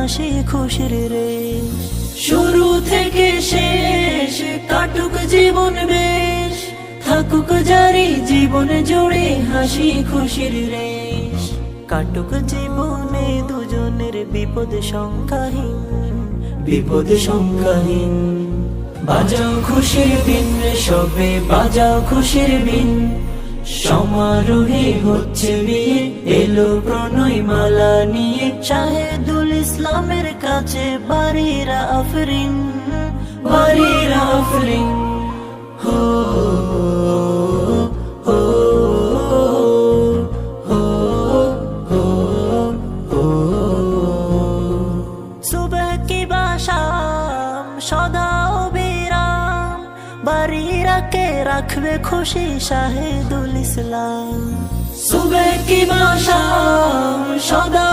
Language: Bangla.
হাসি খুশির রেশ। শুরু থেকে শেষ কাটুক জীবন বেশ, থাকুক জারি জীবন জুড়ে হাসি খুশির রেশ। কাটুক জীবনে দুজনের বিপদ সংখ্যাহীন, বিপদ সংখ্যাহীন। বাজাও খুশির বিন রে সবে, বাজাও খুশির বিন। সমারোহে হচ্ছে বিয়ে, এলো প্রণয় মালা নিয়ে। শাহেদুল ইসলামের কাছে বাড়িরা আফরিন, বাড়িরা আফরিন। হো হো হো হো হো। সুবহ কি বাশাম সদা বিরাম, বাড়িরাকে রাখবে খুশি শাহেদুল ইসলাম। সুবহ কি বাশাম সদা